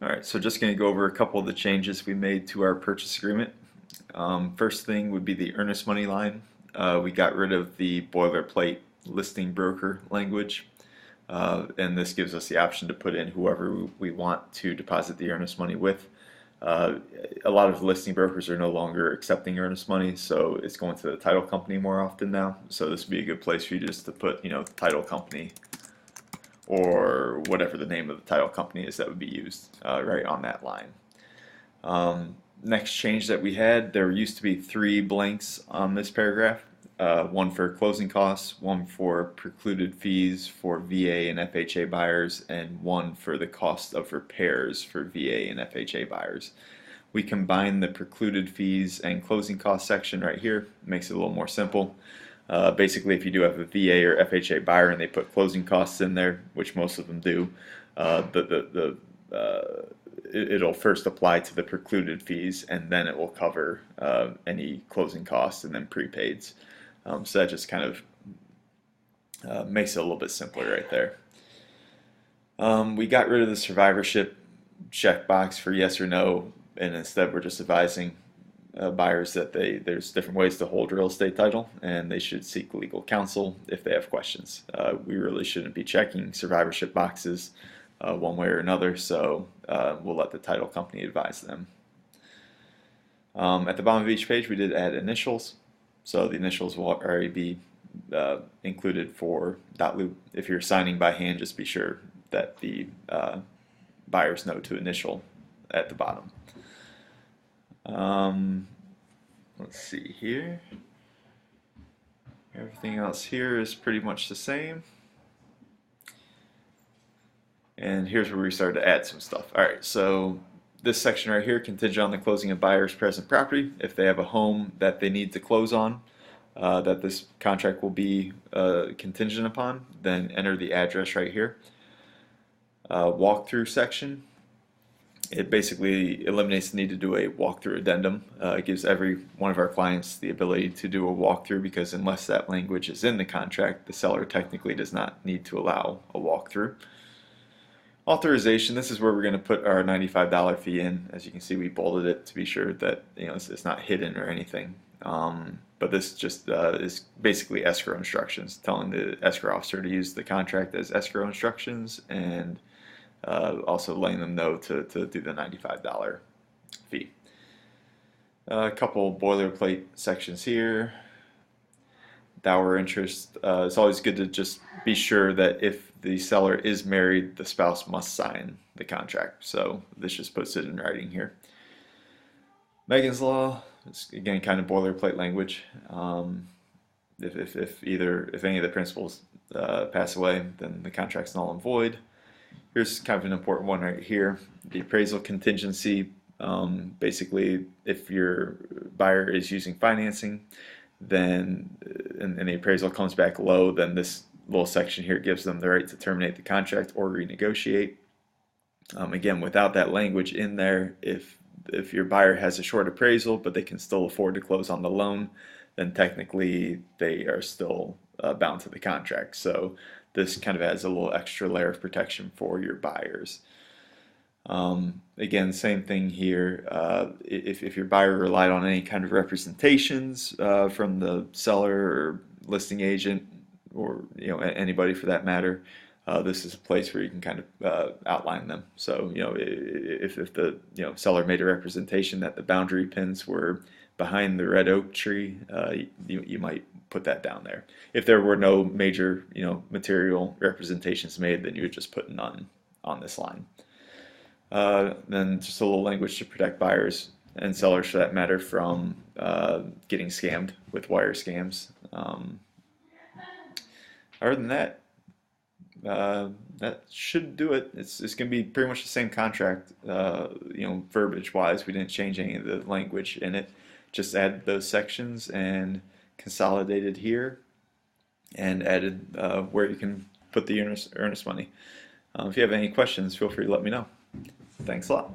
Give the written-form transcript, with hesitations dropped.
Alright, so just going to go over a couple of the changes we made to our purchase agreement. First thing would be the earnest money line. We got rid of the boilerplate listing broker language, and this gives us the option to put in whoever we want to deposit the earnest money with. A lot of listing brokers are no longer accepting earnest money, so it's going to the title company more often now. So this would be a good place for you just to put, title company or whatever the name of the title company is that would be used right on that line. Next change that we had, there used to be 3 blanks on this paragraph. One for closing costs, one for precluded fees for VA and FHA buyers, and one for the cost of repairs for VA and FHA buyers. We combined the precluded fees and closing cost section right here. It makes it a little more simple. Basically, if you do have a VA or FHA buyer and they put closing costs in there, which most of them do, it'll first apply to the precluded fees, and then it will cover any closing costs and then prepaids. So that just kind of makes it a little bit simpler right there. We got rid of the survivorship checkbox for yes or no, and instead we're just advising buyers that there's different ways to hold real estate title, and they should seek legal counsel if they have questions. We really shouldn't be checking survivorship boxes one way or another, so we'll let the title company advise them. At the bottom of each page, we did add initials, so the initials will already be included for .loop. If you're signing by hand, just be sure that the buyers know to initial at the bottom. Let's see here. Everything else here is pretty much the same. And here's where we started to add some stuff. Alright, so this section right here, contingent on the closing of buyer's present property. If they have a home that they need to close on, that this contract will be contingent upon, then enter the address right here. Walkthrough section. It basically eliminates the need to do a walkthrough addendum. It gives every one of our clients the ability to do a walkthrough, because unless that language is in the contract, the seller technically does not need to allow a walkthrough. Authorization, this is where we're going to put our $95 fee in. As you can see, we bolded it to be sure that it's not hidden or anything. But this just is basically escrow instructions, telling the escrow officer to use the contract as escrow instructions, and also letting them know to do the $95 fee. A couple boilerplate sections here. Dower interest. It's always good to just be sure that if the seller is married, the spouse must sign the contract. So this just puts it in writing here. Megan's Law. It's again kind of boilerplate language. If any of the principals pass away, then the contract's null and void. Here's kind of an important one right here. The appraisal contingency. Basically, if your buyer is using financing, then and the appraisal comes back low, then this little section here gives them the right to terminate the contract or renegotiate. Again, without that language in there, if your buyer has a short appraisal but they can still afford to close on the loan, then technically they are still bound to the contract. So this kind of adds a little extra layer of protection for your buyers. Again, same thing here. If your buyer relied on any kind of representations from the seller or listing agent, or anybody for that matter, this is a place where you can kind of outline them. So if the seller made a representation that the boundary pins were behind the red oak tree, you might put that down there. If there were no major material representations made, then you would just put none on this line. Then just a little language to protect buyers and sellers, for that matter, from getting scammed with wire scams. Other than that, that should do it. It's going to be pretty much the same contract, verbiage wise. We didn't change any of the language in it. Just added those sections and consolidated here, and added where you can put the earnest money. If you have any questions, feel free to let me know. Thanks a lot.